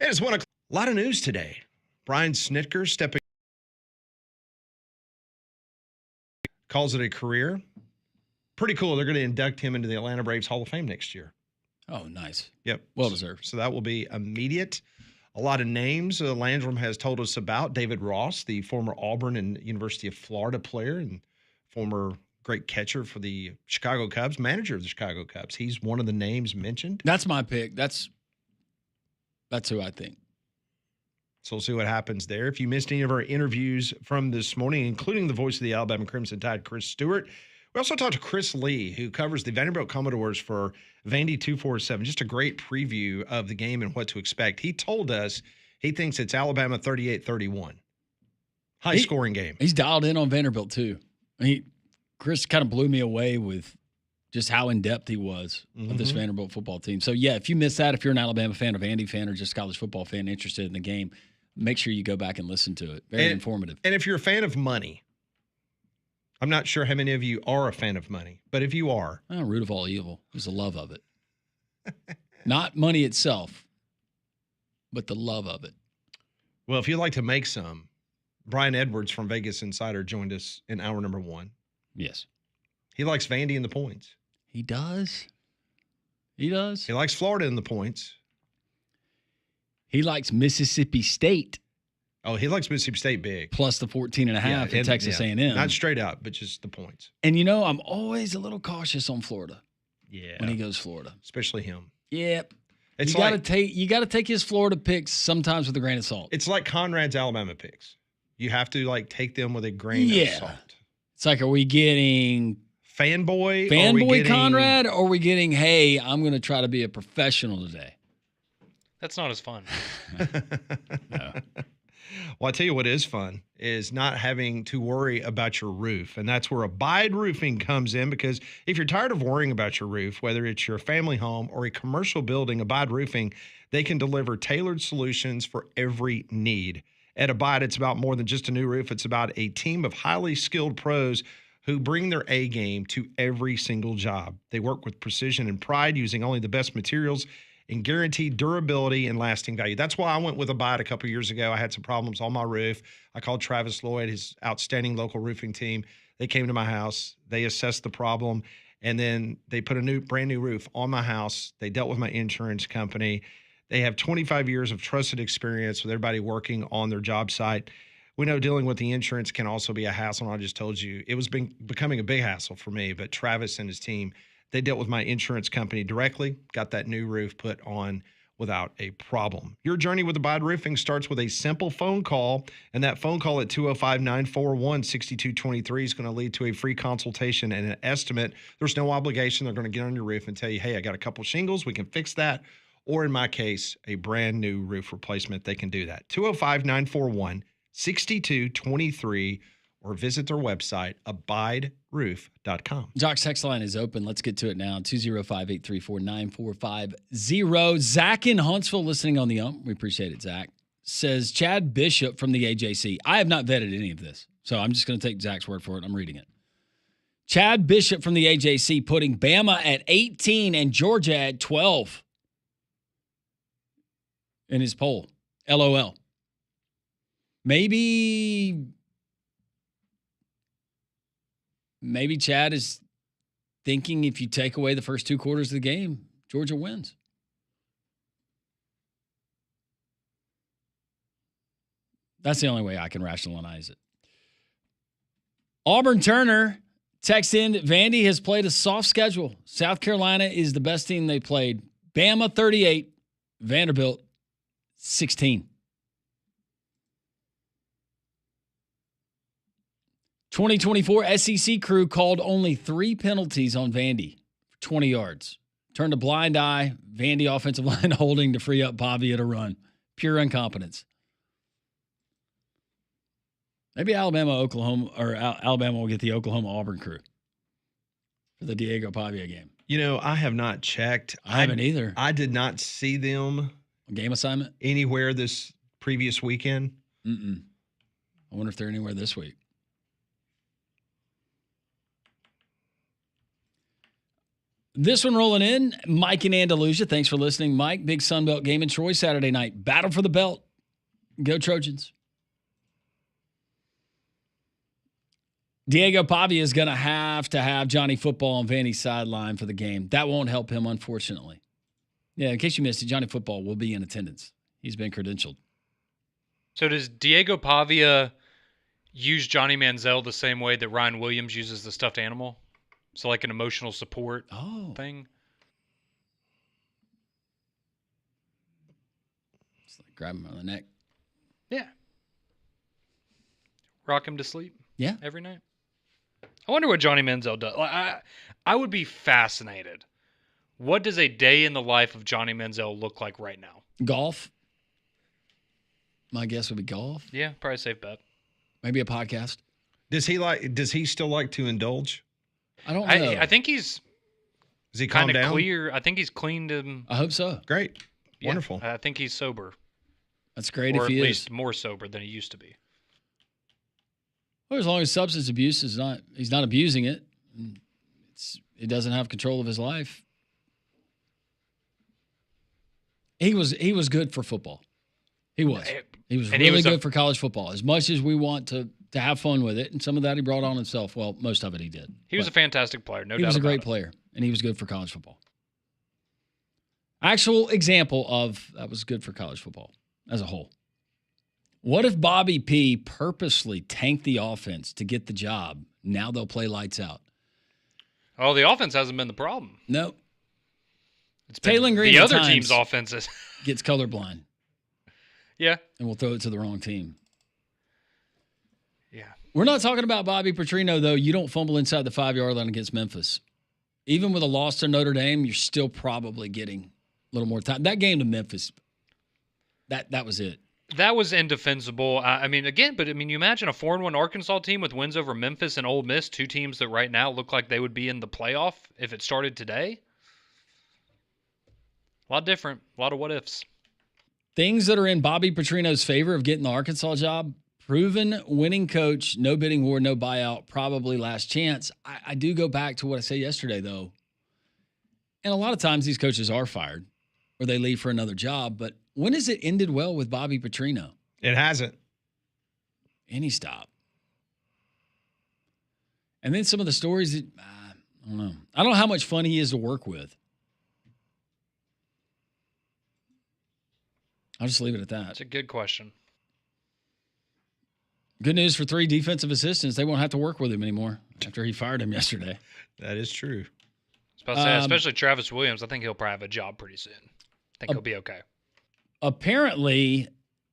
It is 1 o'clock. A lot of news today. Brian Snitker calls it a career. Pretty cool. They're going to induct him into the Atlanta Braves Hall of Fame next year. Oh, nice. Yep. Well deserved. So that will be immediate. A lot of names Landrum has told us about. David Ross, the former Auburn and University of Florida player and former great catcher for the Chicago Cubs, manager of the Chicago Cubs. He's one of the names mentioned. That's my pick. That's who I think. So we'll see what happens there. If you missed any of our interviews from this morning, including the voice of the Alabama Crimson Tide, Chris Stewart, we also talked to Chris Lee, who covers the Vanderbilt Commodores for Vandy 247. Just a great preview of the game and what to expect. He told us he thinks it's Alabama 38-31. High-scoring game. He's dialed in on Vanderbilt, too. Chris kind of blew me away with just how in-depth he was of this Vanderbilt football team. So, yeah, if you missed that, if you're an Alabama fan, a Vandy fan, or just college football fan interested in the game, make sure you go back and listen to it. Very informative. And if you're a fan of money, I'm not sure how many of you are a fan of money, but if you are. Root of all evil is the love of it. Not money itself, but the love of it. Well, if you'd like to make some, Brian Edwards from Vegas Insider joined us in hour number 1. Yes. He likes Vandy in the points. He does. He does. He likes Florida in the points. He likes Mississippi State. Oh, he likes Mississippi State big. Plus the 14.5 in Texas A&M. Not straight up, but just the points. And, I'm always a little cautious on Florida. Yeah. When he goes Florida. Especially him. Yep. It's you gotta take his Florida picks sometimes with a grain of salt. It's like Conrad's Alabama picks. You have to take them with a grain of salt. It's like, are we getting fanboy Conrad, or are we getting, hey, I'm gonna try to be a professional today? That's not as fun. No. Well, I tell you what is fun is not having to worry about your roof. And that's where Abide Roofing comes in, because if you're tired of worrying about your roof, whether it's your family home or a commercial building, Abide Roofing, they can deliver tailored solutions for every need. At Abide, it's about more than just a new roof. It's about a team of highly skilled pros who bring their A game to every single job. They work with precision and pride, using only the best materials and guaranteed durability and lasting value. That's why I went with Abide a couple of years ago. I had some problems on my roof. I called Travis Lloyd, his outstanding local roofing team. They came to my house. They assessed the problem, and then they put a brand new roof on my house. They dealt with my insurance company. They have 25 years of trusted experience with everybody working on their job site. We know dealing with the insurance can also be a hassle, and I just told you it was becoming a big hassle for me, but Travis and his team, they dealt with my insurance company directly, got that new roof put on without a problem. Your journey with Abide Roofing starts with a simple phone call, and that phone call at 205-941-6223 is going to lead to a free consultation and an estimate. There's no obligation. They're going to get on your roof and tell you, hey, I got a couple shingles. We can fix that. Or in my case, a brand new roof replacement. They can do that. 205-941-6223, or visit their website, abideroof.com. Jock's text line is open. Let's get to it now. 205-834-9450. Zach in Huntsville listening on the ump. We appreciate it, Zach. Says Chad Bishop from the AJC. I have not vetted any of this, so I'm just going to take Zach's word for it. I'm reading it. Chad Bishop from the AJC putting Bama at 18 and Georgia at 12 in his poll. LOL. Maybe Chad is thinking if you take away the first 2 quarters of the game, Georgia wins. That's the only way I can rationalize it. Auburn Turner texts in that Vandy has played a soft schedule. South Carolina is the best team they played. Bama 38, Vanderbilt 16. 2024 SEC crew called only 3 penalties on Vandy for 20 yards. Turned a blind eye. Vandy offensive line holding to free up Pavia to run. Pure incompetence. Maybe Alabama will get the Oklahoma-Auburn crew for the Diego Pavia game. I have not checked. I haven't either. I did not see them. Game assignment? Anywhere this previous weekend. I wonder if they're anywhere this week. This one rolling in, Mike in Andalusia. Thanks for listening, Mike. Big Sunbelt game in Troy Saturday night. Battle for the belt. Go Trojans. Diego Pavia is going to have Johnny Football on Vandy's sideline for the game. That won't help him, unfortunately. Yeah, in case you missed it, Johnny Football will be in attendance. He's been credentialed. So does Diego Pavia use Johnny Manziel the same way that Ryan Williams uses the stuffed animal? So like an emotional support thing? Just like grab him on the neck. Yeah. Rock him to sleep? Yeah. Every night? I wonder what Johnny Manziel does. I would be fascinated. What does a day in the life of Johnny Manziel look like right now? Golf. My guess would be golf. Yeah, probably a safe bet. Maybe a podcast. Does he still like to indulge? I don't know. I think he's Is he calmed kind of down? clear. I think he's cleaned him. I hope so. Great. Yeah, Wonderful. I think he's sober. That's great Or if at he least is. more sober than he used to be. Well, as long as substance abuse he's not abusing it. He doesn't have control of his life. He was good for football. He was. He was really good for college football. As much as we want to have fun with it, and some of that he brought on himself. Well, most of it he did. He was a fantastic player, no doubt. He was a great about it. player, and he was good for college football. Actual example of that was good for college football as a whole. What if Bobby P purposely tanked the offense to get the job? Now they'll play lights out. Oh, the offense hasn't been the problem. Nope. It's been Taylor Green the at other times team's offenses. gets colorblind, Yeah. and we'll throw it to the wrong team. Yeah. We're not talking about Bobby Petrino, though. You don't fumble inside the 5-yard line against Memphis. Even with a loss to Notre Dame, you're still probably getting a little more time. That game to Memphis, that was it. That was indefensible. I mean, you imagine a 4-1 Arkansas team with wins over Memphis and Ole Miss, two teams that right now look like they would be in the playoff if it started today. A lot different. A lot of what ifs. Things that are in Bobby Petrino's favor of getting the Arkansas job: proven winning coach, no bidding war, no buyout, probably last chance. I do go back to what I said yesterday, though. And a lot of times these coaches are fired or they leave for another job. But when has it ended well with Bobby Petrino? It hasn't. Any stop. And then some of the stories that, I don't know. I don't know how much fun he is to work with. I'll just leave it at that. That's a good question. Good news for 3 defensive assistants. They won't have to work with him anymore after he fired him yesterday. That is true. I was about to say, especially Travis Williams, I think he'll probably have a job pretty soon. I think he'll be okay. Apparently,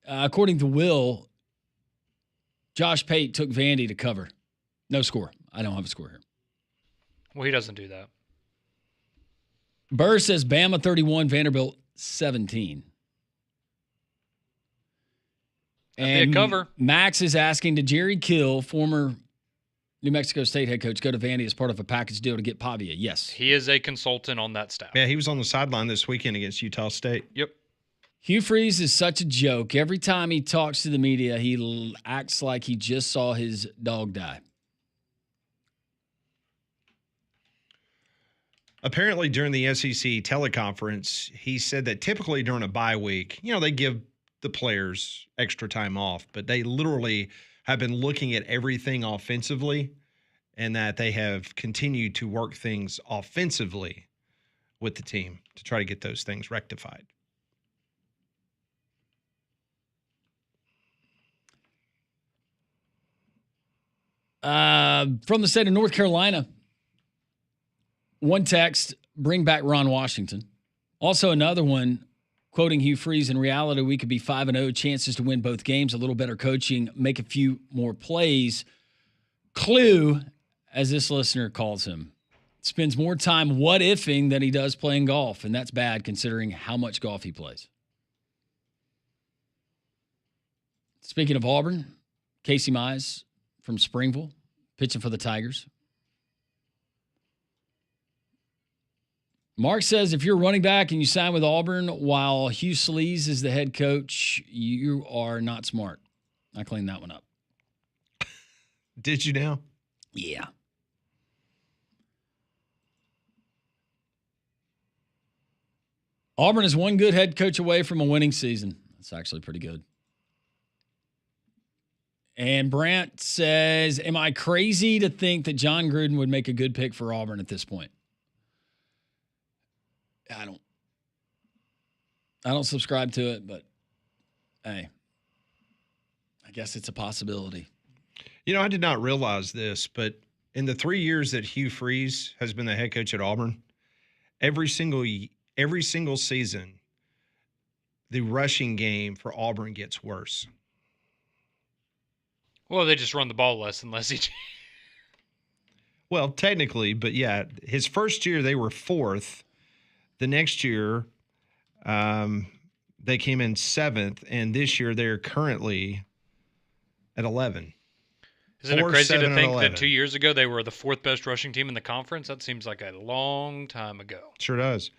according to Will, Josh Pate took Vandy to cover. No score. I don't have a score here. Well, he doesn't do that. Burr says Bama 31, Vanderbilt 17. That'd be a cover. Max is asking, did Jerry Kill, former New Mexico State head coach, go to Vandy as part of a package deal to get Pavia? Yes. He is a consultant on that staff. Yeah, he was on the sideline this weekend against Utah State. Yep. Hugh Freeze is such a joke. Every time he talks to the media, he acts like he just saw his dog die. Apparently, during the SEC teleconference, he said that typically during a bye week, they give the players extra time off, but they literally have been looking at everything offensively and that they have continued to work things offensively with the team to try to get those things rectified. From the state of North Carolina, one text, bring back Ron Washington. Also another one, quoting Hugh Freeze, in reality, we could be 5-0, chances to win both games, a little better coaching, make a few more plays. Clue, as this listener calls him, spends more time what-ifing than he does playing golf, and that's bad considering how much golf he plays. Speaking of Auburn, Casey Mize from Springville, pitching for the Tigers. Mark says if you're running back and you sign with Auburn while Hugh Sleaze is the head coach, you are not smart. I cleaned that one up. Did you now? Yeah. Auburn is one good head coach away from a winning season. That's actually pretty good. And Brant says, am I crazy to think that John Gruden would make a good pick for Auburn at this point? I don't subscribe to it, but hey, I guess it's a possibility. You know, I did not realize this, but in the 3 years that Hugh Freeze has been the head coach at Auburn, every single season, the rushing game for Auburn gets worse. Well, they just run the ball less and less each. Well, technically, but yeah, his first year they were 4th. The next year, they came in 7th, and this year they're currently at 11. Isn't it 4, crazy 7, to and think 11. that 2 years ago they were the 4th best rushing team in the conference? That seems like a long time ago. Sure does.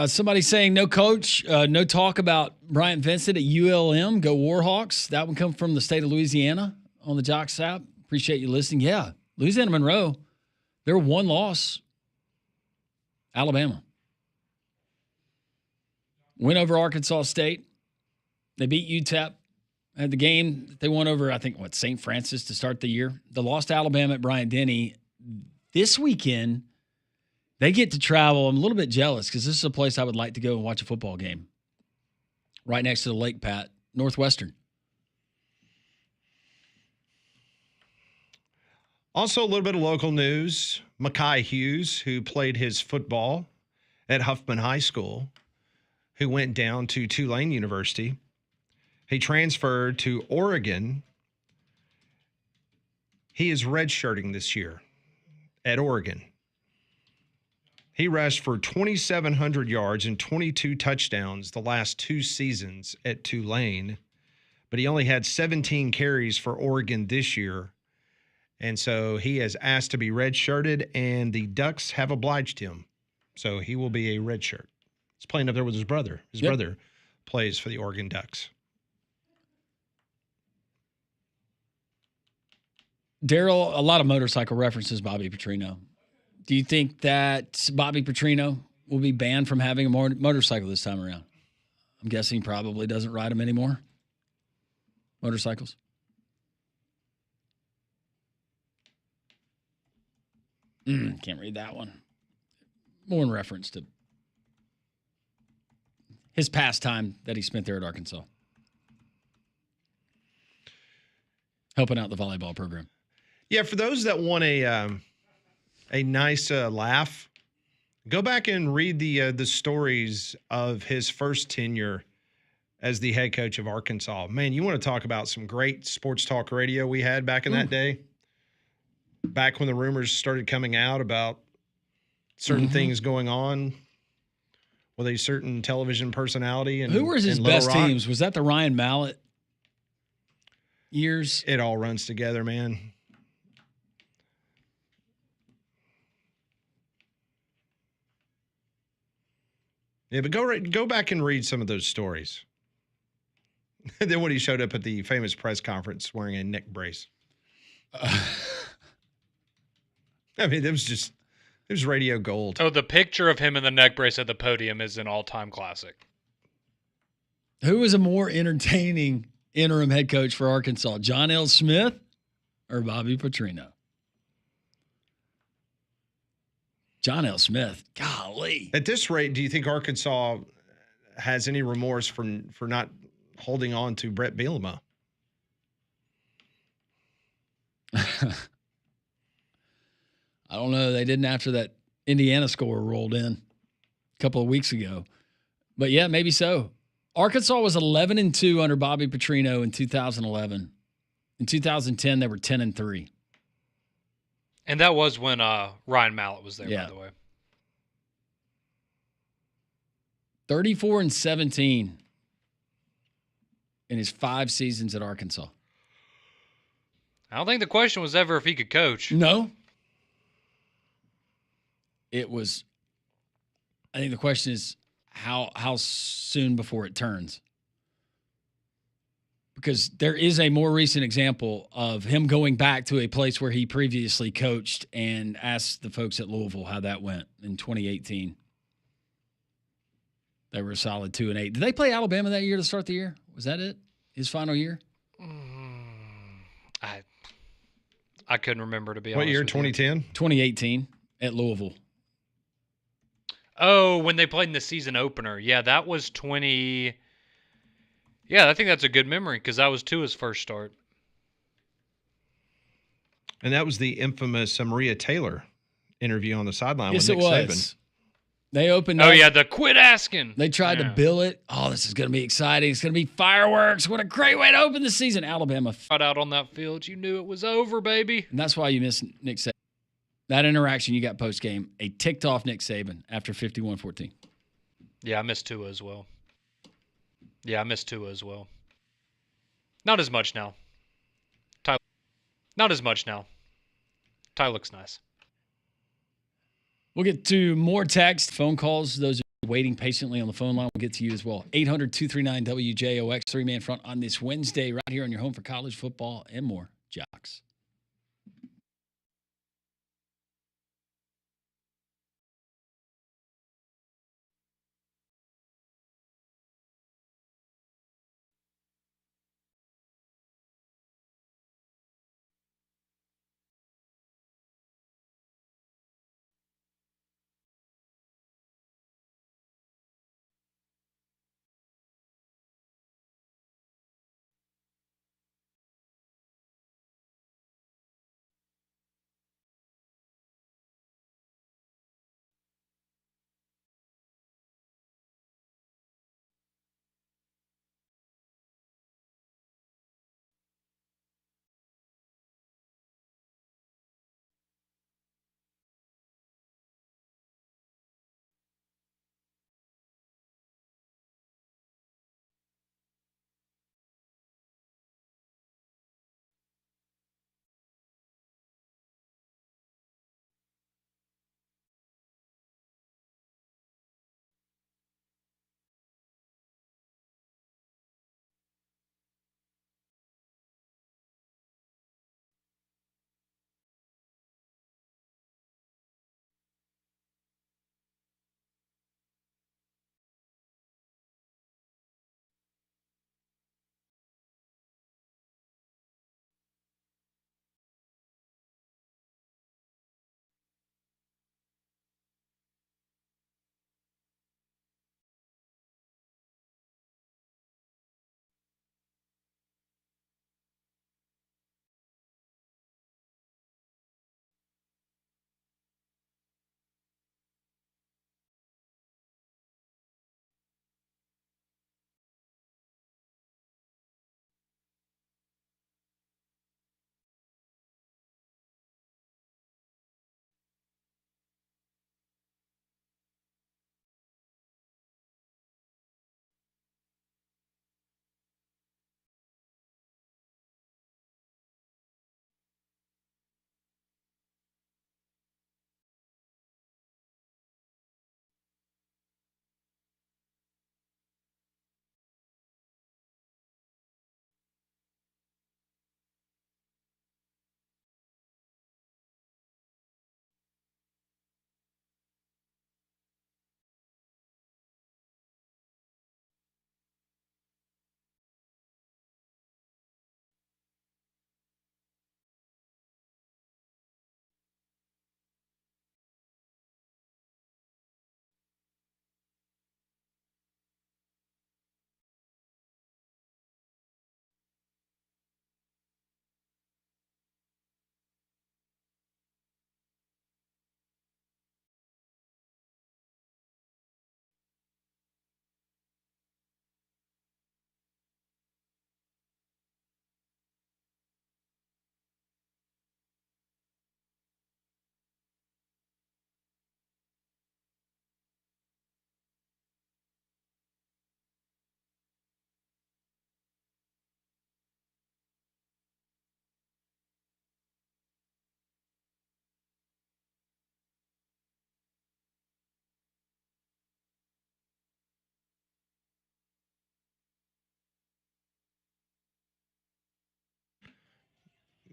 Somebody saying no coach, no talk about Bryant Vincent at ULM. Go Warhawks. That one come from the state of Louisiana on the Jocks app. Appreciate you listening. Yeah, Louisiana Monroe. They're one loss. Alabama. Win over Arkansas State. They beat UTEP. Had the game they won over, I think, St. Francis to start the year. They lost to Alabama at Bryant-Denny. This weekend, they get to travel. I'm a little bit jealous because this is a place I would like to go and watch a football game. Right next to the Lake Pat, Northwestern. Also, a little bit of local news. Mekhi Hughes, who played his football at Huffman High School, who went down to Tulane University. He transferred to Oregon. He is redshirting this year at Oregon. He rushed for 2,700 yards and 22 touchdowns the last 2 seasons at Tulane, but he only had 17 carries for Oregon this year. And so he is asked to be redshirted, and the Ducks have obliged him. So he will be a redshirt. He's playing up there with his brother. His brother plays for the Oregon Ducks. Daryl, a lot of motorcycle references, Bobby Petrino. Do you think that Bobby Petrino will be banned from having a motorcycle this time around? I'm guessing he probably doesn't ride them anymore. Motorcycles. Can't read that one. More in reference to his pastime that he spent there at Arkansas. Helping out the volleyball program. Yeah, for those that want a nice laugh, go back and read the stories of his first tenure as the head coach of Arkansas. Man, you want to talk about some great sports talk radio we had back in that day? Back when the rumors started coming out about certain things going on with a certain television personality. And who were his best teams? Was that the Ryan Mallett years? It all runs together, man. Yeah, but go back and read some of those stories. And then when he showed up at the famous press conference wearing a neck brace. I mean, it was radio gold. Oh, the picture of him in the neck brace at the podium is an all-time classic. Who was a more entertaining interim head coach for Arkansas, John L. Smith or Bobby Petrino? John L. Smith, golly. At this rate, do you think Arkansas has any remorse for not holding on to Brett Bielema? I don't know. They didn't after that Indiana score rolled in a couple of weeks ago. But yeah, maybe so. Arkansas was 11-2 under Bobby Petrino in 2011. In 2010, they were 10-3. And that was when Ryan Mallett was there, by the way. 34-17 in his 5 seasons at Arkansas. I don't think the question was ever if he could coach. No. It was, I think the question is how soon before it turns. Because there is a more recent example of him going back to a place where he previously coached and asked the folks at Louisville how that went in 2018. They were a solid 2-8. Did they play Alabama that year to start the year? Was that it? His final year? I couldn't remember, to be What honest. year? with you. 2010? 2018 at Louisville. Oh, when they played in the season opener. Yeah, that was 20. Yeah, I think that's a good memory because that was Tua's first start. And that was the infamous Maria Taylor interview on the sideline Yes, with Nick it was. Saban. They opened Oh, up. yeah, the quit asking. They tried to bill it. Oh, this is going to be exciting. It's going to be fireworks. What a great way to open the season. Alabama. Got out on that field. You knew it was over, baby. And that's why you missed Nick Saban. That interaction you got post-game, a ticked off Nick Saban after 51-14. Yeah, I missed Tua as well. Not as much now. Not as much now. Ty looks nice. We'll get to more text, phone calls. Those are waiting patiently on the phone line. We'll get to you as well. 800-239-WJOX, three-man front on this Wednesday right here on your home for college football and more. Jocks.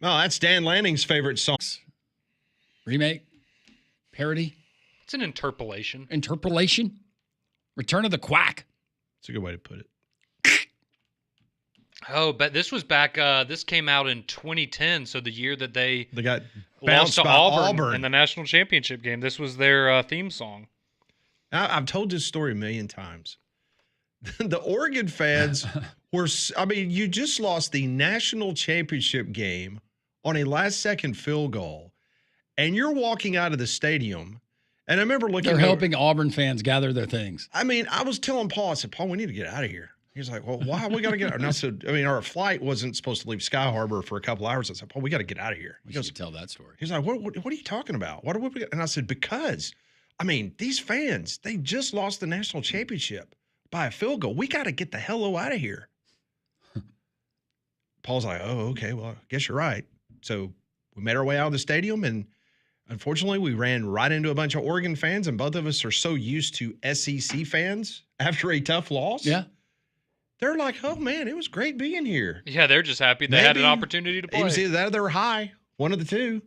Oh, that's Dan Lanning's favorite song. Remake? Parody? It's an interpolation. Interpolation? Return of the Quack. That's a good way to put it. Oh, but this was back. This came out in 2010, so the year that they got lost bounced to by Auburn in the national championship game. This was their theme song. I've told this story a million times. The Oregon fans were, you just lost the national championship game on a last-second field goal, and you're walking out of the stadium. And I remember looking. They're helping Auburn fans gather their things. I was telling Paul, I said, Paul, we need to get out of here. He's like, well, why? We got to get out. And I said, our flight wasn't supposed to leave Sky Harbor for a couple hours. I said, Paul, we got to get out of here. He goes, tell that story. He's like, what are you talking about? What are we? And I said, because, these fans, they just lost the national championship by a field goal. We got to get the hell out of here. Paul's like, oh, okay, well, I guess you're right. So we made our way out of the stadium, and unfortunately, we ran right into a bunch of Oregon fans, and both of us are so used to SEC fans after a tough loss. Yeah. They're like, oh, man, it was great being here. Yeah, they're just happy they had an opportunity to play. It was either that or they were high, one of the two.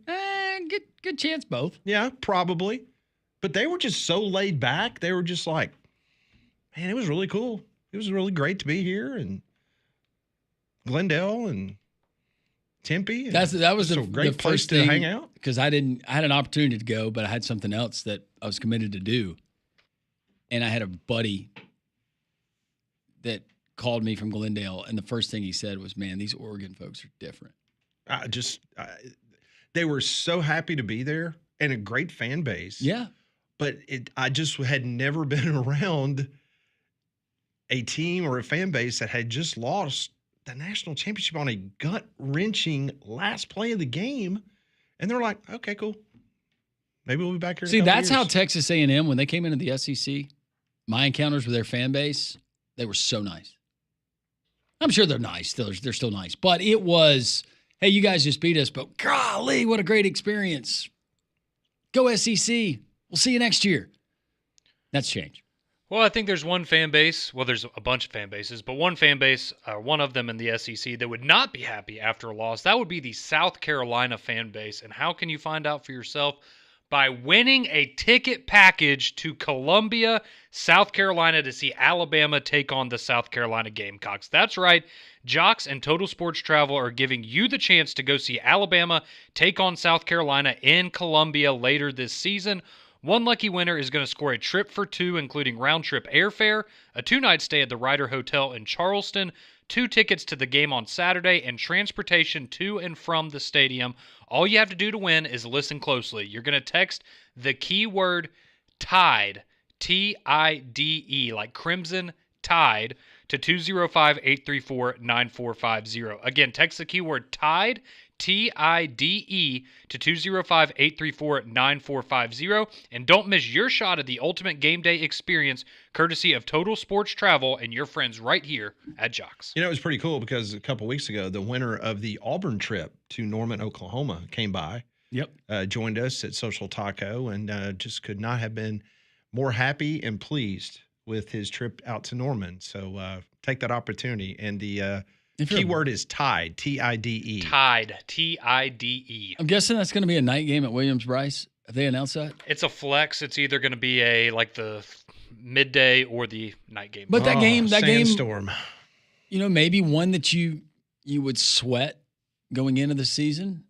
Good chance, both. Yeah, probably. But they were just so laid back. They were just like, man, it was really cool. It was really great to be here. And Glendale and Tempe. And that was a great place to hang out. Because I had an opportunity to go, but I had something else that I was committed to do. And I had a buddy that called me from Glendale, and the first thing he said was, man, these Oregon folks are different. They were so happy to be there, and a great fan base. Yeah. But I just had never been around a team or a fan base that had just lost the national championship on a gut-wrenching last play of the game. And they're like, okay, cool. Maybe we'll be back here. See, that's how Texas A&M, when they came into the SEC, my encounters with their fan base, they were so nice. I'm sure they're nice. They're still nice. But it was, hey, you guys just beat us, but golly, what a great experience. Go SEC. We'll see you next year. That's changed. Well, I think there's one fan base. Well, there's a bunch of fan bases, but one fan base, one of them in the SEC, that would not be happy after a loss. That would be the South Carolina fan base. And how can you find out for yourself? By winning a ticket package to Columbia, South Carolina, to see Alabama take on the South Carolina Gamecocks. That's right. Jocks and Total Sports Travel are giving you the chance to go see Alabama take on South Carolina in Columbia later this season. One lucky winner is going to score a trip for two, including round-trip airfare, a 2-night stay at the Ryder Hotel in Charleston, 2 tickets to the game on Saturday, and transportation to and from the stadium. All you have to do to win is listen closely. You're going to text the keyword TIDE, T-I-D-E, like Crimson Tide, to 205-834-9450. Again, text the keyword TIDE, T-I-D-E, to 205-834-9450. And don't miss your shot at the ultimate game day experience, courtesy of Total Sports Travel and your friends right here at Jocks. It was pretty cool because a couple weeks ago, the winner of the Auburn trip to Norman, Oklahoma came by. Yep. Joined us at Social Taco, and just could not have been more happy and pleased with his trip out to Norman. So take that opportunity. And the keyword is TIDE, T-I-D-E. TIDE, T-I-D-E. I'm guessing that's going to be a night game at Williams-Brice. Have they announced that? It's a flex. It's either going to be the midday or the night game. But that game, Sandstorm. Maybe one that you would sweat going into the season.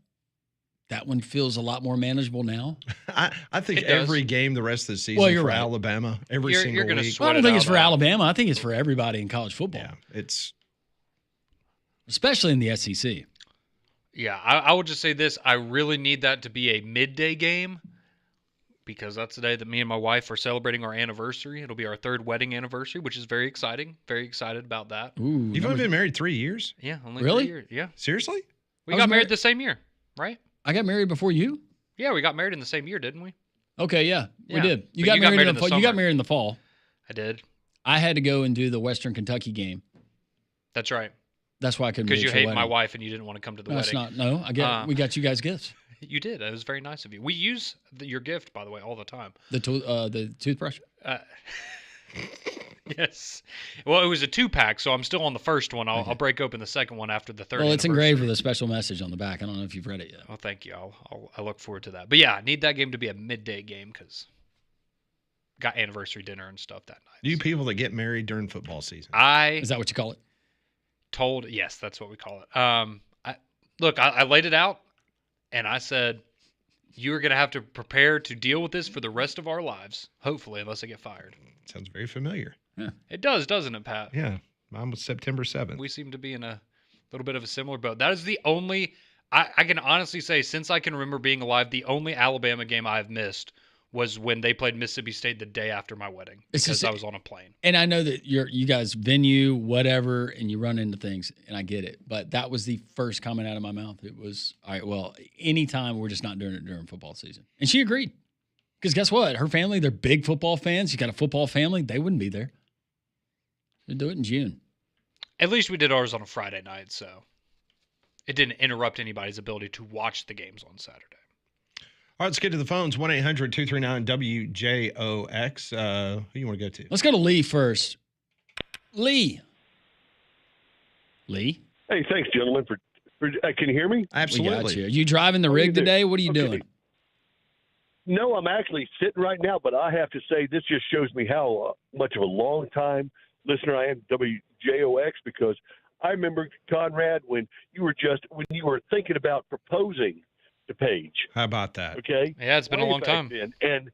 That one feels a lot more manageable now. I think every game the rest of the season for right. Alabama, every single week. I don't think it's for Alabama. I think it's for everybody in college football. Yeah, it's especially in the SEC. Yeah, I would just say this. I really need that to be a midday game because that's the day that me and my wife are celebrating our anniversary. It'll be our 3rd wedding anniversary, which is very exciting. Very excited about that. Ooh, You've only been married 3 years? Yeah, only really? 3 years. Yeah. Seriously? We got married the same year, right? I got married before you? Yeah, we got married in the same year, didn't we? Okay, yeah. We did. You got married in the fall. You got married in the fall. I did. I had to go and do the Western Kentucky game. That's right. That's why I couldn't. Because you hate my wife and you didn't want to come to the wedding. That's not. No, we got you guys gifts. You did. It was very nice of you. We use your gift, by the way, all the time. The toothbrush. Yes. Well, it was a 2-pack, so I'm still on the first one. I'll break open the second one after the 3rd. Well, it's engraved with a special message on the back. I don't know if you've read it yet. Oh, thank you. I look forward to that. But yeah, I need that game to be a midday game because got anniversary dinner and stuff that night. You people that get married during football season. Is that what you call it? Yes, that's what we call it. I laid it out, and I said, you are going to have to prepare to deal with this for the rest of our lives, hopefully, unless I get fired. Sounds very familiar. Yeah. It does, doesn't it, Pat? Yeah. Mine was September 7th. We seem to be in a little bit of a similar boat. That is the only, I can honestly say, since I can remember being alive, the only Alabama game I've missed was when they played Mississippi State the day after my wedding because I was on a plane. And I know that you guys venue, whatever, and you run into things, and I get it. But that was the first comment out of my mouth. It was, all right, well, anytime we're just not doing it during football season. And she agreed. Because guess what? Her family, they're big football fans. She's got a football family. They wouldn't be there. They'd do it in June. At least we did ours on a Friday night, so it didn't interrupt anybody's ability to watch the games on Saturday. All right, let's get to the phones. 1-800-239-WJOX. Who you want to go to? Let's go to Lee first. Lee. Hey, thanks, gentlemen. For can you hear me? Absolutely. We got you. Are you driving the rig today? What are you doing? No, I'm actually sitting right now, but I have to say this just shows me how much of a long-time listener I am to WJOX, because I remember, Conrad, when you were thinking about proposing to Paige. How about that? Okay. Yeah, it's been a long time. And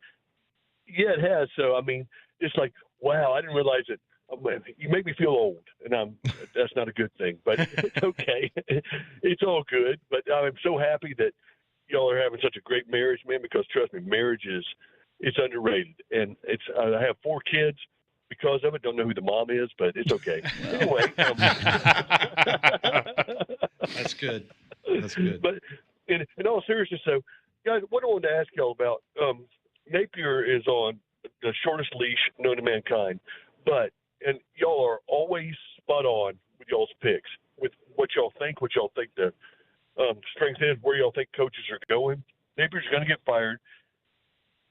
yeah, it has. So, I mean, it's like, wow, I didn't realize it. You make me feel old, and that's not a good thing, but it's okay. It's all good. But I'm so happy that y'all are having such a great marriage, man, because trust me, marriage it's underrated. And I have 4 kids because of it. Don't know who the mom is, but it's okay. Anyway. That's good. That's good. But in all seriousness, so, guys, what I wanted to ask y'all about, Napier is on the shortest leash known to mankind, and y'all are always spot on with y'all's picks, with what y'all think the strength is, where y'all think coaches are going. Napier's going to get fired.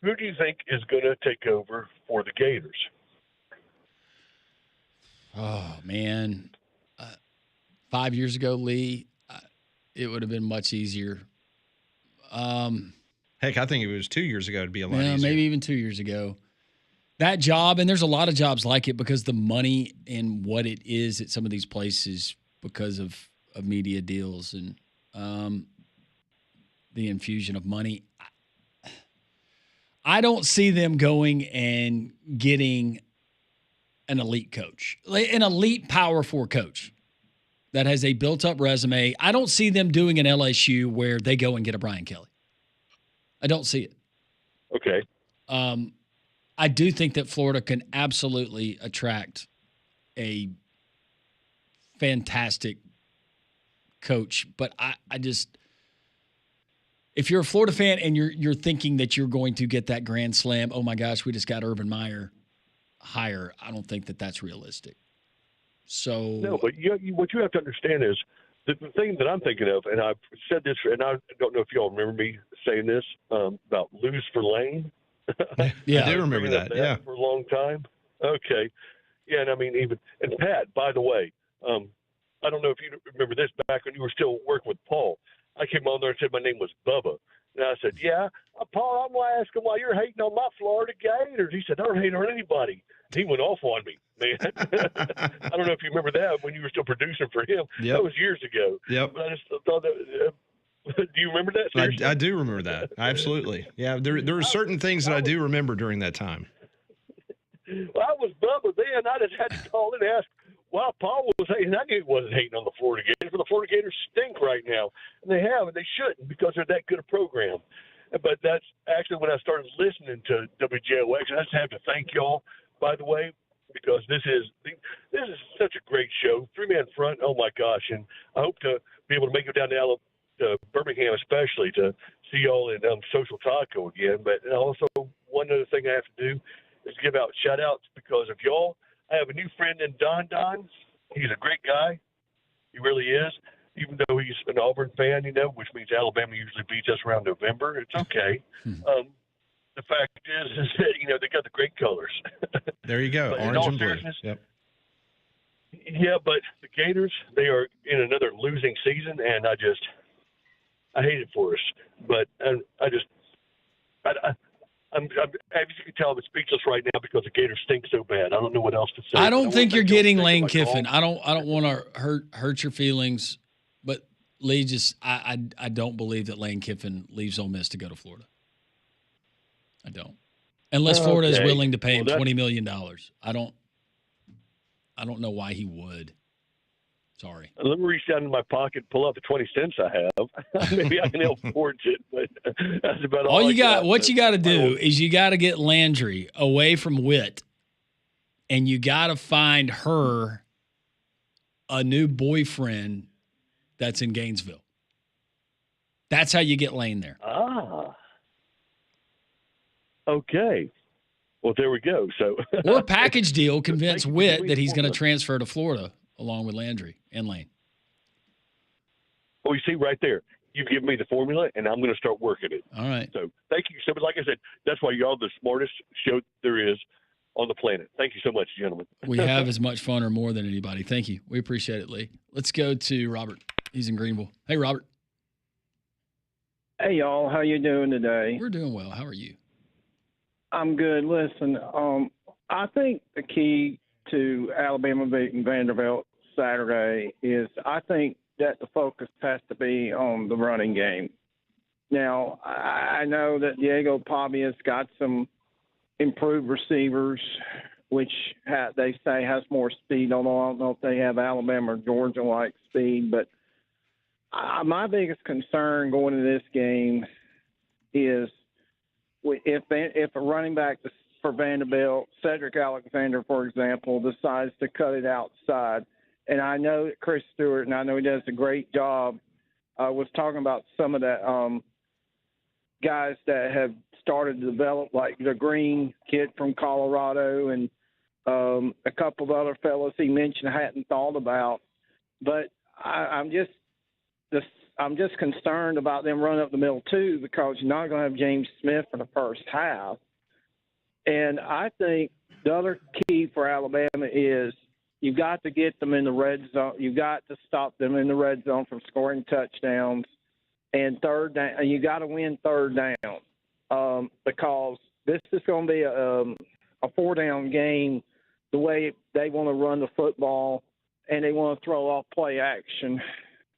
Who do you think is going to take over for the Gators? Oh, man. 5 years ago, Lee, it would have been much easier. Heck, I think it was 2 years ago. It'd be a lot easier. Maybe even 2 years ago. That job, and there's a lot of jobs like it because the money and what it is at some of these places because of media deals and the infusion of money. I don't see them going and getting an elite coach, an elite Power 4 coach that has a built-up resume. I don't see them doing an LSU where they go and get a Brian Kelly. I don't see it. Okay. I do think that Florida can absolutely attract a fantastic coach, but I just if you're a Florida fan and you're thinking that you're going to get that grand slam, oh my gosh, we just got Urban Meyer hire. I don't think that that's realistic. So no, but what you have to understand is the thing that I'm thinking of, and I've said this, and I don't know if y'all remember me saying this about lose for Lane. Yeah, I do remember that. Yeah, for a long time. Okay, yeah, and I mean and Pat, by the way, I don't know if you remember this back when you were still working with Paul. I came on there and said my name was Bubba, and I said, "Yeah, Paul, I'm going to ask him why you're hating on my Florida Gators." He said, "I don't hate on anybody." He went off on me, man. I don't know if you remember that when you were still producing for him. Yep. That was years ago. Yep. But I just thought that. Do you remember that? I do remember that. Absolutely. Yeah, there are certain things that I do remember during that time. Well, I was Bubba then. I just had to call and ask why Paul was hating. I knew he wasn't hating on the Florida Gators, but the Florida Gators stink right now. And they have, and they shouldn't because they're that good a program. But that's actually when I started listening to WJOX. I just have to thank y'all, by the way, because this is such a great show. 3-man front, oh my gosh. And I hope to be able to make it down to Birmingham especially to see y'all in Social Taco again. But also one other thing I have to do is give out shout-outs because of y'all. I have a new friend in Don. He's a great guy. He really is. Even though he's an Auburn fan, which means Alabama usually beats us around November. It's okay. The fact is that, they got the great colors. There you go, orange and blue. Yep. Yeah, but the Gators, they are in another losing season, and I hate it for us. But I as you can tell, I'm speechless right now because the Gators stink so bad. I don't know what else to say. I don't think you're getting Lane Kiffin. Kiffin. I don't want to hurt your feelings, but Lee, just I don't believe that Lane Kiffin leaves Ole Miss to go to Florida. I don't, unless Florida is willing to pay him $20 million. I don't know why he would. Sorry. Let me reach down in my pocket and pull out the 20 cents I have. Maybe I can help forge it, but that's about all you got. What you got to do is you got to get Landry away from Witt, and you got to find her a new boyfriend that's in Gainesville. That's how you get Lane there. Ah. Okay. Well, there we go. So or a package deal, convince Witt that he's going to transfer to Florida along with Landry and Lane. Well, you see right there, you give me the formula, and I'm going to start working it. All right. So thank you. So, but like I said, that's why y'all the smartest show there is on the planet. Thank you so much, gentlemen. We have as much fun or more than anybody. Thank you. We appreciate it, Lee. Let's go to Robert. He's in Greenville. Hey, Robert. Hey, y'all. How you doing today? We're doing well. How are you? I'm good. Listen, I think the key to Alabama beating Vanderbilt Saturday is I think that the focus has to be on the running game. Now, I know that Diego Pavia's got some improved receivers, which they say has more speed, although I don't know if they have Alabama or Georgia-like speed. But my biggest concern going into this game is if a running back for Vanderbilt, Cedric Alexander, for example, decides to cut it outside. And I know that Chris Stewart, and I know he does a great job, was talking about some of the guys that have started to develop, like the Green kid from Colorado and a couple of other fellows he mentioned I hadn't thought about. But I'm just concerned about them running up the middle, too, because you're not going to have James Smith for the first half. And I think the other key for Alabama is you've got to get them in the red zone. You've got to stop them in the red zone from scoring touchdowns. And third down, you got to win third down because this is going to be a four-down game the way they want to run the football and they want to throw off play action.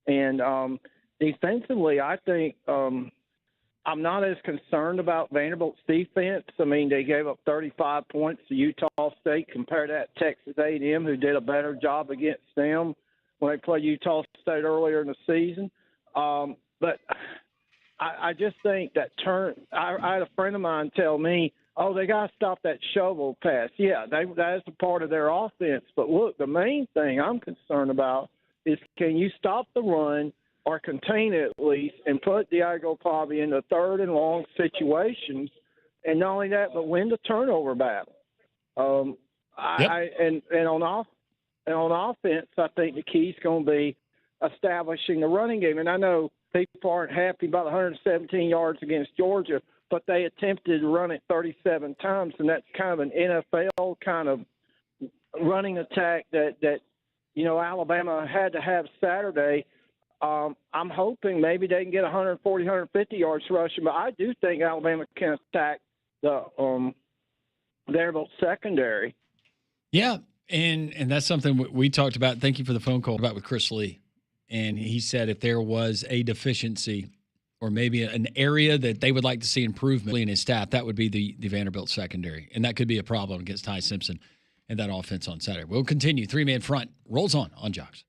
And defensively, I think I'm not as concerned about Vanderbilt's defense. I mean, they gave up 35 points to Utah State. Compare that to Texas A&M, who did a better job against them when they played Utah State earlier in the season. But I just think that I had a friend of mine tell me, oh, they got to stop that shovel pass. Yeah, that's a part of their offense. But, look, the main thing I'm concerned about is can you stop the run or contain it at least and put Diego Pavia in the third and long situations, and not only that, but win the turnover battle. And on offense, I think the key is going to be establishing the running game. And I know people aren't happy about 117 yards against Georgia, but they attempted to run it 37 times, and that's kind of an NFL kind of running attack that Alabama had to have Saturday. I'm hoping maybe they can get 140, 150 yards rushing, but I do think Alabama can attack the Vanderbilt secondary. Yeah, and that's something we talked about. Thank you for the phone call about with Chris Lee. And he said if there was a deficiency or maybe an area that they would like to see improvement in his staff, that would be the Vanderbilt secondary. And that could be a problem against Ty Simpson and that offense on Saturday. We'll continue. Three-man front rolls on Jocks.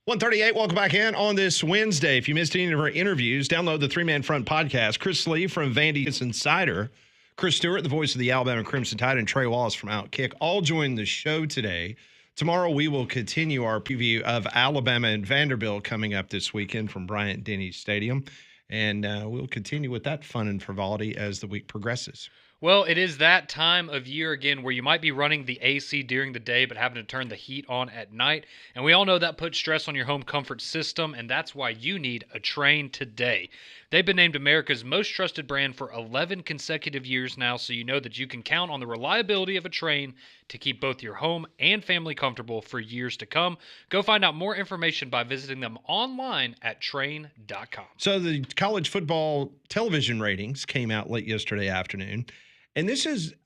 138, welcome back in on this Wednesday. If you missed any of our interviews, download the Three Man Front podcast. Chris Lee from Vandy's Insider, Chris Stewart, the voice of the Alabama Crimson Tide, and Trey Wallace from Outkick all joined the show today. Tomorrow we will continue our preview of Alabama and Vanderbilt coming up this weekend from Bryant-Denny Stadium. And we'll continue with that fun and frivolity as the week progresses. Well, it is that time of year again where you might be running the AC during the day but having to turn the heat on at night. And we all know that puts stress on your home comfort system, and that's why you need a Train today. They've been named America's most trusted brand for 11 consecutive years now, so you know that you can count on the reliability of a Train to keep both your home and family comfortable for years to come. Go find out more information by visiting them online at train.com. So the college football television ratings came out late yesterday afternoon. And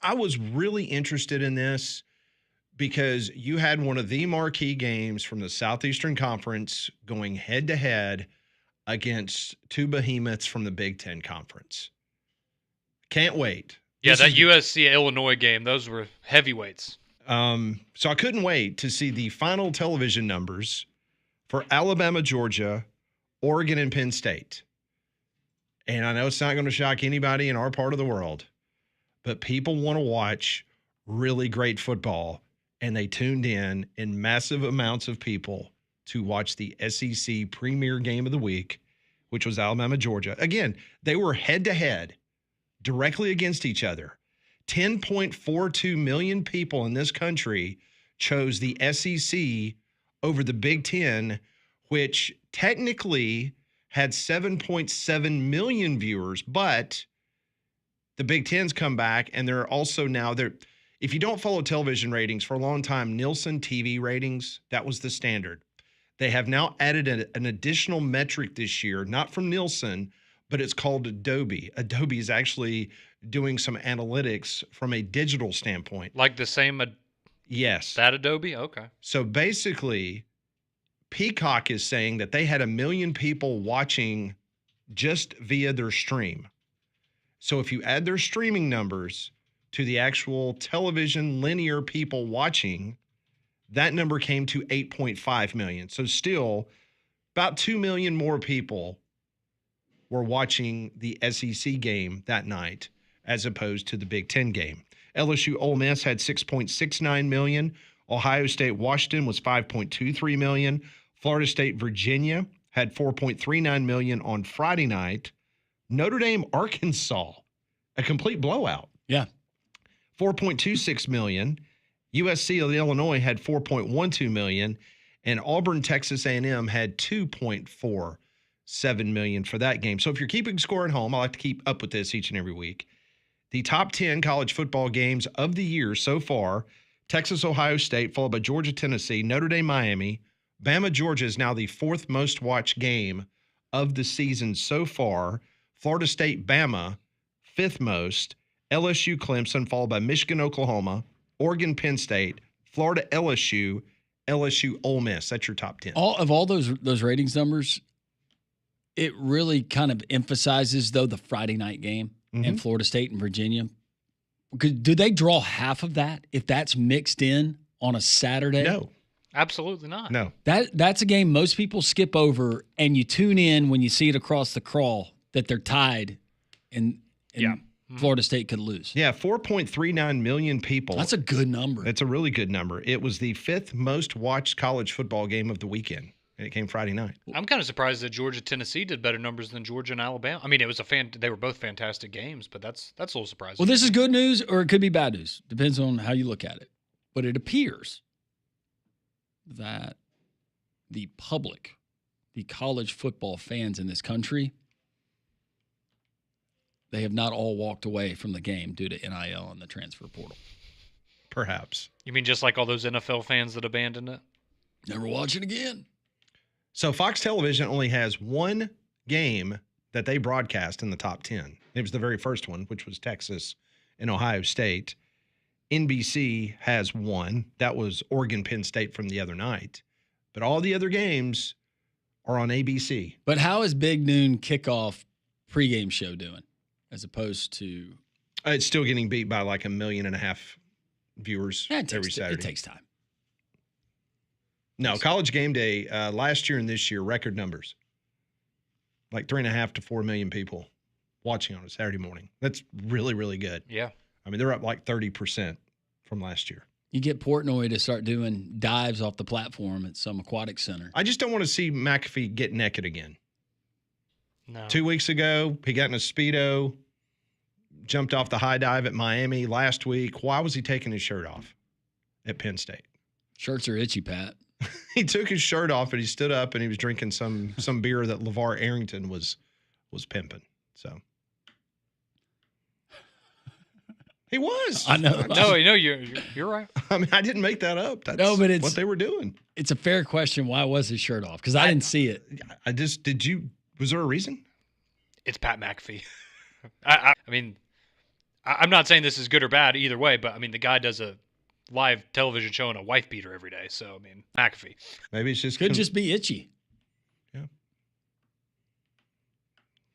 I was really interested in this because you had one of the marquee games from the Southeastern Conference going head-to-head against two behemoths from the Big Ten Conference. Can't wait. Yeah, that USC-Illinois game, those were heavyweights. So I couldn't wait to see the final television numbers for Alabama, Georgia, Oregon, and Penn State. And I know it's not going to shock anybody in our part of the world, but people want to watch really great football, and they tuned in massive amounts of people to watch the SEC premier game of the week, which was Alabama, Georgia. Again, they were head-to-head directly against each other. 10.42 million people in this country chose the SEC over the Big Ten, which technically had 7.7 million viewers, but the Big Ten's come back, and they're also now there. If you don't follow television ratings for a long time, Nielsen TV ratings, that was the standard. They have now added an additional metric this year, not from Nielsen, but it's called Adobe. Adobe is actually doing some analytics from a digital standpoint. Like the same? Yes. That Adobe? Okay. So basically, Peacock is saying that they had 1 million people watching just via their stream. So if you add their streaming numbers to the actual television linear people watching, that number came to 8.5 million. So still about 2 million more people were watching the SEC game that night as opposed to the Big Ten game. LSU Ole Miss had 6.69 million. Ohio State Washington was 5.23 million. Florida State Virginia had 4.39 million on Friday night. Notre Dame, Arkansas, a complete blowout. Yeah. 4.26 million. USC of Illinois had 4.12 million. And Auburn, Texas A&M had 2.47 million for that game. So if you're keeping score at home, I like to keep up with this each and every week. The top 10 college football games of the year so far, Texas, Ohio State, followed by Georgia, Tennessee, Notre Dame, Miami. Bama, Georgia is now the fourth most watched game of the season so far. Florida State, Bama, fifth most. LSU, Clemson, followed by Michigan, Oklahoma, Oregon, Penn State, Florida, LSU, Ole Miss. That's your top 10. All those ratings numbers, it really kind of emphasizes, though, the Friday night game in Florida State and Virginia. Because do they draw half of that if that's mixed in on a Saturday? No. Absolutely not. No. That's a game most people skip over, and you tune in when you see it across the crawl that they're tied and Florida State could lose. Yeah, 4.39 million people. That's a good number. That's a really good number. It was the fifth most watched college football game of the weekend, and it came Friday night. I'm kind of surprised that Georgia, Tennessee did better numbers than Georgia and Alabama. I mean, they were both fantastic games, but that's a little surprising. Well, this is good news, or it could be bad news. Depends on how you look at it. But it appears that the public, the college football fans in this country, they have not all walked away from the game due to NIL and the transfer portal. Perhaps. You mean just like all those NFL fans that abandoned it? Never watch it again. So Fox Television only has one game that they broadcast in the top 10. It was the very first one, which was Texas and Ohio State. NBC has one. That was Oregon, Penn State from the other night. But all the other games are on ABC. But how is Big Noon Kickoff pregame show doing as opposed to? It's still getting beat by like 1.5 million viewers every Saturday. It takes time. No, College Game Day last year and this year, record numbers. Like 3.5 to 4 million people watching on a Saturday morning. That's really, really good. Yeah. I mean, they're up like 30% from last year. You get Portnoy to start doing dives off the platform at some aquatic center. I just don't want to see McAfee get naked again. No. 2 weeks ago, he got in a Speedo, jumped off the high dive at Miami last week. Why was he taking his shirt off at Penn State? Shirts are itchy, Pat. He took his shirt off and he stood up and he was drinking some beer that LeVar Arrington was pimping. So he was. I know. No, you're right. I mean, I didn't make that up. That's but it's what they were doing. It's a fair question. Why was his shirt off? Because I didn't see it. Was there a reason? It's Pat McAfee. I mean, I'm not saying this is good or bad either way, but I mean, the guy does a live television show in a wife beater every day. So, I mean, McAfee. Maybe it's just Could just be itchy. Yeah.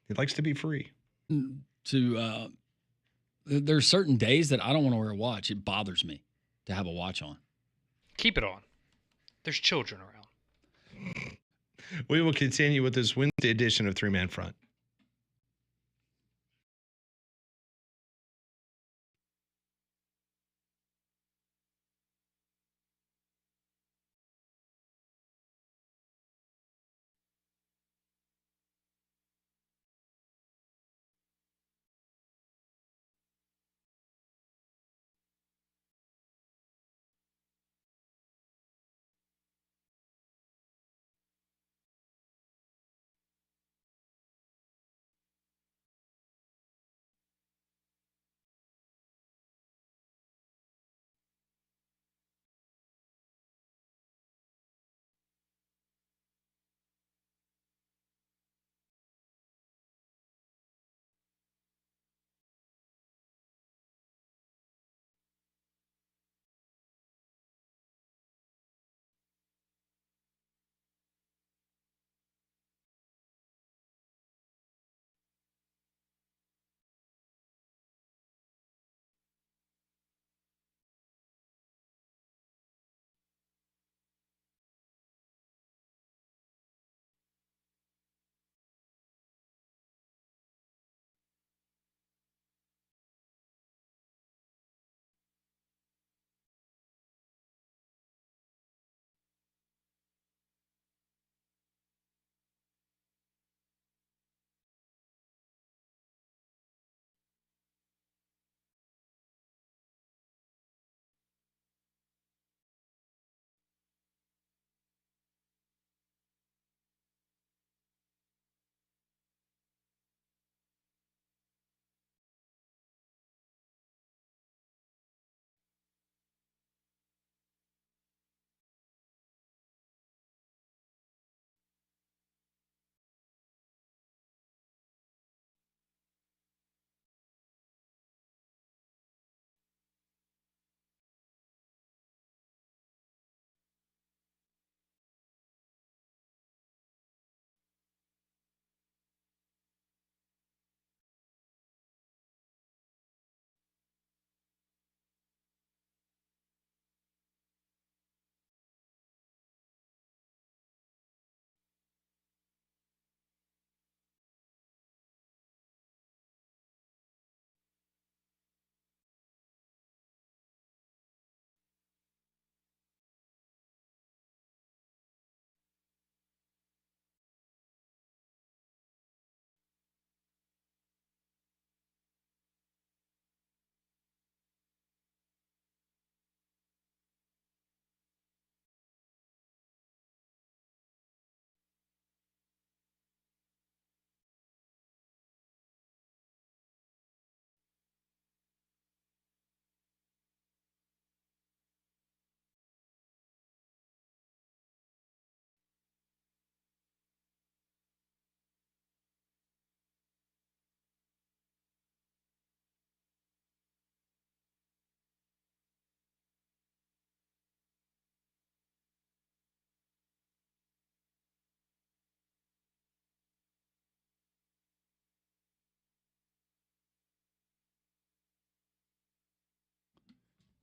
He likes to be free. There's certain days that I don't want to wear a watch. It bothers me to have a watch on. Keep it on. There's children around. We will continue with this Wednesday edition of Three Man Front.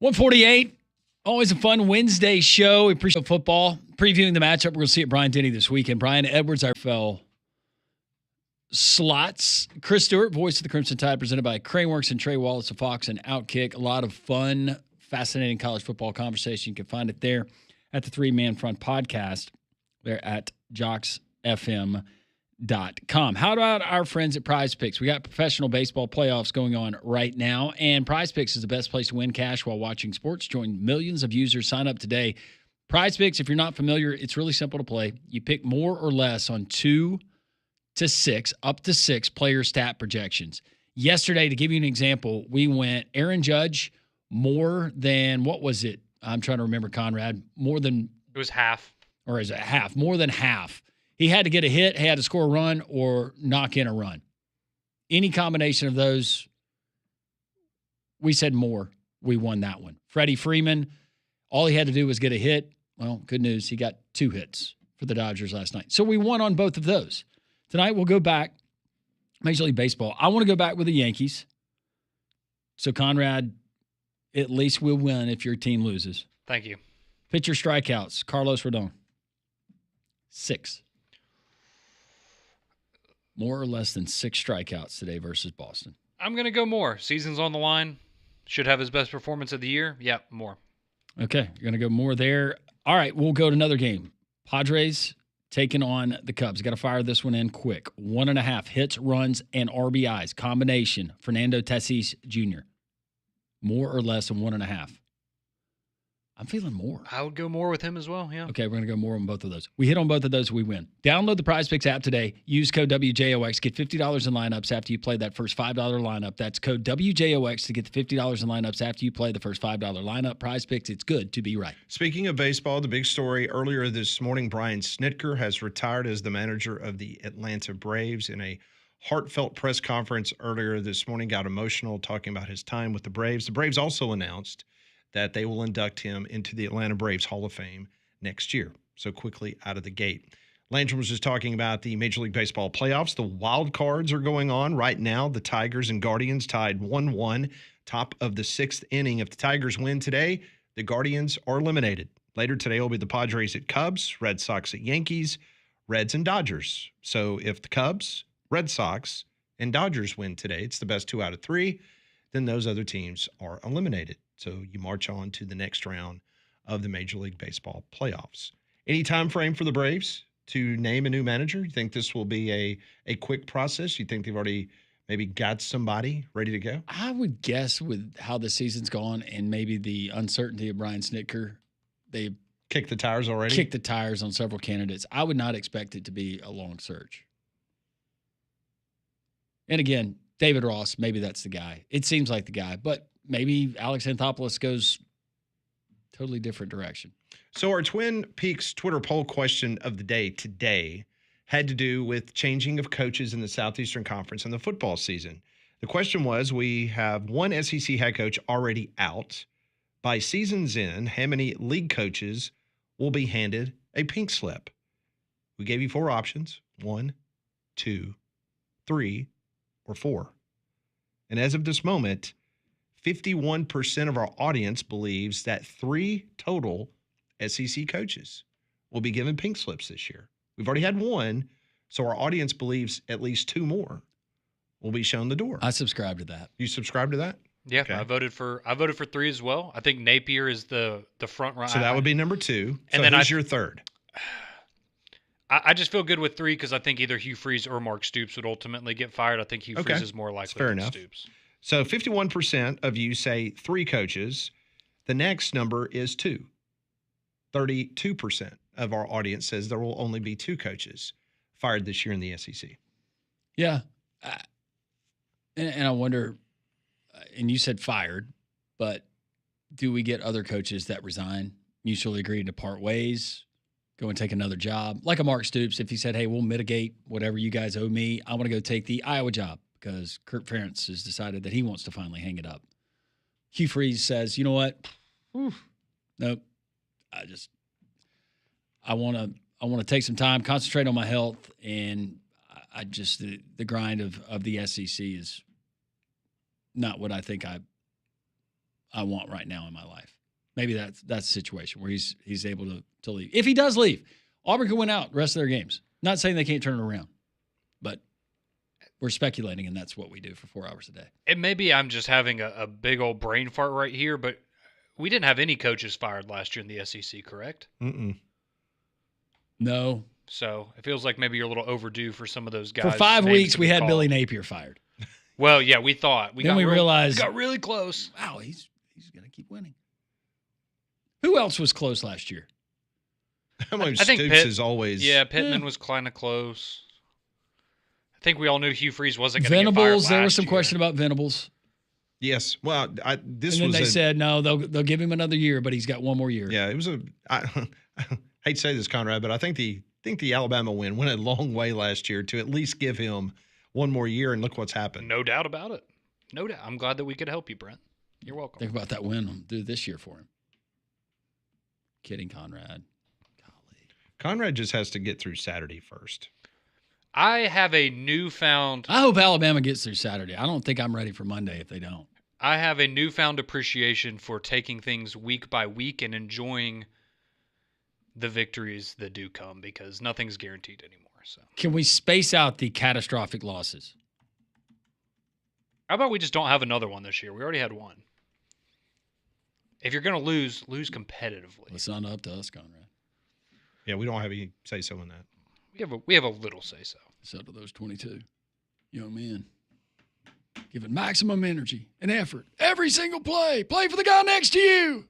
$148 Always a fun Wednesday show. We appreciate football. Previewing the matchup we're going to see at Bryant Denny this weekend. Brian Edwards, our fell slots. Chris Stewart, voice of the Crimson Tide, presented by Craneworks and Trey Wallace of Fox and Outkick. A lot of fun, fascinating college football conversation. You can find it there at the Three Man Front podcast. They're at jocksfm.com. How about our friends at Prize Picks? We got professional baseball playoffs going on right now, and Prize Picks is the best place to win cash while watching sports. Join millions of users. Sign up today. Prize Picks, if you're not familiar, it's really simple to play. You pick more or less on 2 to 6, up to 6 player stat projections. Yesterday, to give you an example, we went Aaron Judge more than, what was it? I'm trying to remember, Conrad. More than. It was half. Or is it half? More than half. He had to get a hit, he had to score a run, or knock in a run. Any combination of those, we said more. We won that one. Freddie Freeman, all he had to do was get a hit. Well, good news, he got 2 hits for the Dodgers last night. So we won on both of those. Tonight we'll go back, Major League Baseball. I want to go back with the Yankees. So, Conrad, at least we'll win if your team loses. Thank you. Pitcher strikeouts, Carlos Rodon. 6. More or less than 6 strikeouts today versus Boston. I'm going to go more. Season's on the line. Should have his best performance of the year. Yeah, more. Okay, you're going to go more there. All right, we'll go to another game. Padres taking on the Cubs. Got to fire this one in quick. 1.5 hits, runs, and RBIs. Combination, Fernando Tatis Jr. More or less than 1.5. I'm feeling more. I would go more with him as well, yeah. Okay, we're going to go more on both of those. We hit on both of those, we win. Download the Prize Picks app today. Use code WJOX. Get $50 in lineups after you play that first $5 lineup. That's code WJOX to get the $50 in lineups after you play the first $5 lineup. Prize Picks, it's good to be right. Speaking of baseball, the big story earlier this morning, Brian Snitker has retired as the manager of the Atlanta Braves. In a heartfelt press conference earlier this morning, got emotional talking about his time with the Braves. The Braves also announced that they will induct him into the Atlanta Braves Hall of Fame next year. So quickly out of the gate. Landrum was just talking about the Major League Baseball playoffs. The wild cards are going on right now. The Tigers and Guardians tied 1-1, top of the 6th inning. If the Tigers win today, the Guardians are eliminated. Later today will be the Padres at Cubs, Red Sox at Yankees, Reds and Dodgers. So if the Cubs, Red Sox, and Dodgers win today, it's the best 2 out of 3, then those other teams are eliminated. So you march on to the next round of the Major League Baseball playoffs. Any time frame for the Braves to name a new manager? You think this will be a quick process? You think they've already maybe got somebody ready to go? I would guess with how the season's gone and maybe the uncertainty of Brian Snitker, they kicked the tires already? Kicked the tires on several candidates. I would not expect it to be a long search. And again, David Ross, maybe that's the guy. It seems like the guy, but maybe Alex Anthopoulos goes totally different direction. So our Twin Peaks Twitter poll question of the day today had to do with changing of coaches in the Southeastern Conference in the football season. The question was, we have one SEC head coach already out. By season's end, how many league coaches will be handed a pink slip? We gave you 4 options, 1, 2, 3, or 4. And as of this moment, 51% of our audience believes that 3 total SEC coaches will be given pink slips this year. We've already had 1, so our audience believes at least 2 more will be shown the door. I subscribe to that. You subscribe to that? Yeah, Okay. I voted for 3 as well. I think Napier is the front runner. So that would be number 2. And So then who's your third? I just feel good with 3 because I think either Hugh Freeze or Mark Stoops would ultimately get fired. I think Hugh Freeze is more likely fair than enough. Stoops. So 51% of you say 3 coaches. The next number is 2. 32% of our audience says there will only be 2 coaches fired this year in the SEC. Yeah. And I wonder, and you said fired, but do we get other coaches that resign, mutually agree to part ways, go and take another job? Like a Mark Stoops, if he said, hey, we'll mitigate whatever you guys owe me, I want to go take the Iowa job because Kurt Ferentz has decided that he wants to finally hang it up. Hugh Freeze says, you know what? Nope. I want to take some time, concentrate on my health, and I just the grind of the SEC is not what I think I want right now in my life. Maybe that's the situation where he's able to leave. If he does leave, Auburn can win out the rest of their games. Not saying they can't turn it around, but we're speculating, and that's what we do for 4 hours a day. And maybe I'm just having a big old brain fart right here, but we didn't have any coaches fired last year in the SEC, correct? No. So it feels like maybe you're a little overdue for some of those guys. For 5 weeks, we had Billy Napier fired. Well, yeah, we thought. Then we realized. We got really close. Wow, he's going to keep winning. Who else was close last year? I think Pitt is always. Yeah, Pittman was kind of close. I think we all knew Hugh Freeze wasn't going to get fired Venables, there was last some year. question about Venables. Yes. Well, They said, no, they'll give him another year, but he's got one more year. Yeah, it was I hate to say this, Conrad, but I think the Alabama win went a long way last year to at least give him one more year, and look what's happened. No doubt about it. No doubt. I'm glad that we could help you, Brent. You're welcome. Think about that win. I'll do this year for him. Kidding, Conrad. Golly. Conrad just has to get through Saturday first. I have a newfound. I hope Alabama gets through Saturday. I don't think I'm ready for Monday if they don't. I have a newfound appreciation for taking things week by week and enjoying the victories that do come because nothing's guaranteed anymore. So can we space out the catastrophic losses? How about we just don't have another one this year? We already had one. If you're going to lose competitively. It's not up to us, Conrad. Yeah, we don't have any say-so in that. We have a little say-so. It's up to those 22 young men. Giving maximum energy and effort. Every single play. Play for the guy next to you.